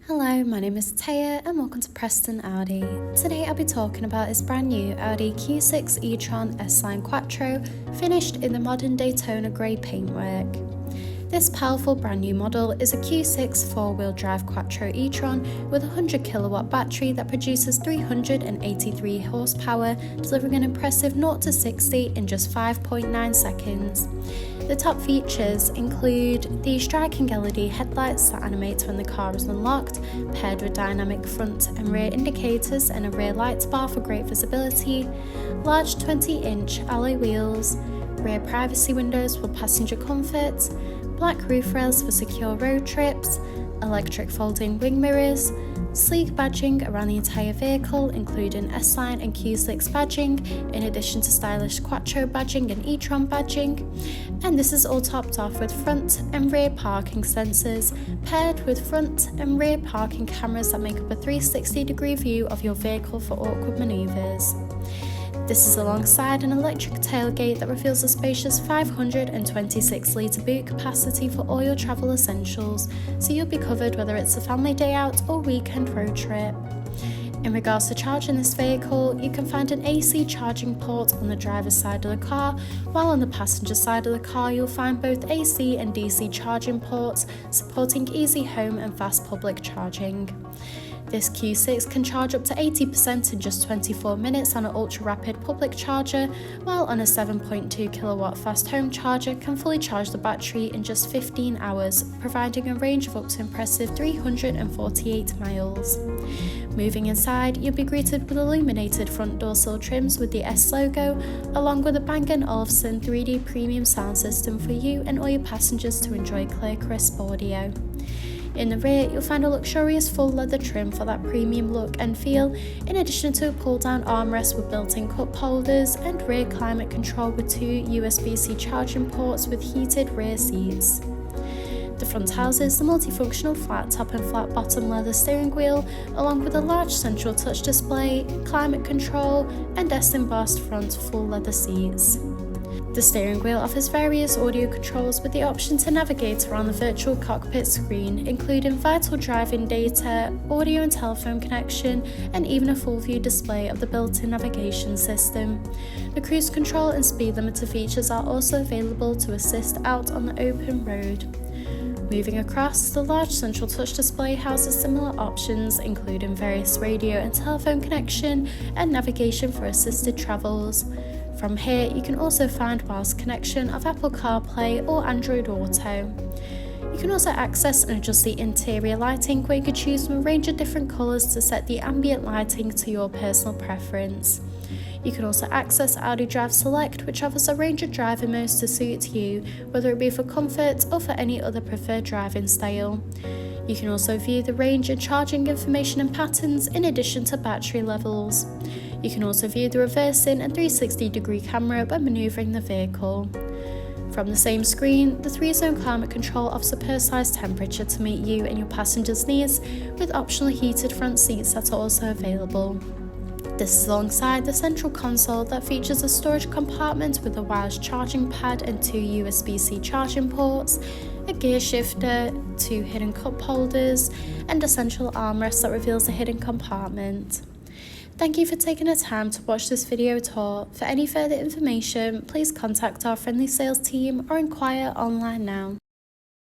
Hello, my name is Taya and welcome to Preston Audi. Today I'll be talking about this brand new Audi Q6 e-tron S-Line Quattro finished in the modern Daytona Grey paintwork. This powerful brand new model is a Q6 4-wheel drive Quattro e-tron with a 100 kilowatt battery that produces 383 horsepower, delivering an impressive 0 to 60 in just 5.9 seconds. The top features include the striking LED headlights that animate when the car is unlocked, paired with dynamic front and rear indicators and a rear light bar for great visibility, large 20-inch alloy wheels, rear privacy windows for passenger comfort, black roof rails for secure road trips, electric folding wing mirrors, sleek badging around the entire vehicle including S-Line and Q6 badging, in addition to stylish Quattro badging and e-tron badging, and this is all topped off with front and rear parking sensors, paired with front and rear parking cameras that make up a 360-degree view of your vehicle for awkward manoeuvres. This is alongside an electric tailgate that reveals a spacious 526-litre boot capacity for all your travel essentials, so you'll be covered whether it's a family day out or weekend road trip. In regards to charging this vehicle, you can find an AC charging port on the driver's side of the car, while on the passenger side of the car you'll find both AC and DC charging ports, supporting easy home and fast public charging. This Q6 can charge up to 80% in just 24 minutes on an ultra-rapid public charger, while on a 7.2 kilowatt fast home charger can fully charge the battery in just 15 hours, providing a range of up to impressive 348 miles. Moving inside, you'll be greeted with illuminated front door sill trims with the S logo, along with a Bang & Olufsen 3D premium sound system for you and all your passengers to enjoy clear, crisp audio. In the rear, you'll find a luxurious full leather trim for that premium look and feel, in addition to a pull-down armrest with built-in cup holders and rear climate control with 2 USB-C charging ports with heated rear seats. The front houses the multifunctional flat top and flat bottom leather steering wheel, along with a large central touch display, climate control, and S-embossed front full leather seats. The steering wheel offers various audio controls with the option to navigate around the virtual cockpit screen, including vital driving data, audio and telephone connection, and even a full view display of the built-in navigation system. The cruise control and speed limiter features are also available to assist out on the open road. Moving across, the large central touch display houses similar options, including various radio and telephone connection and navigation for assisted travels. From here, you can also find wireless connection of Apple CarPlay or Android Auto. You can also access and adjust the interior lighting, where you can choose from a range of different colours to set the ambient lighting to your personal preference. You can also access Audi Drive Select, which offers a range of driving modes to suit you, whether it be for comfort or for any other preferred driving style. You can also view the range and charging information and patterns, in addition to battery levels. You can also view the reversing and 360-degree camera when manoeuvring the vehicle. From the same screen, the 3-zone climate control offers a personalised temperature to meet you and your passengers' needs, with optional heated front seats that are also available. This is alongside the central console that features a storage compartment with a wireless charging pad and 2 USB-C charging ports, a gear shifter, 2 hidden cup holders, and a central armrest that reveals a hidden compartment. Thank you for taking the time to watch this video tour. For any further information, please contact our friendly sales team or inquire online now.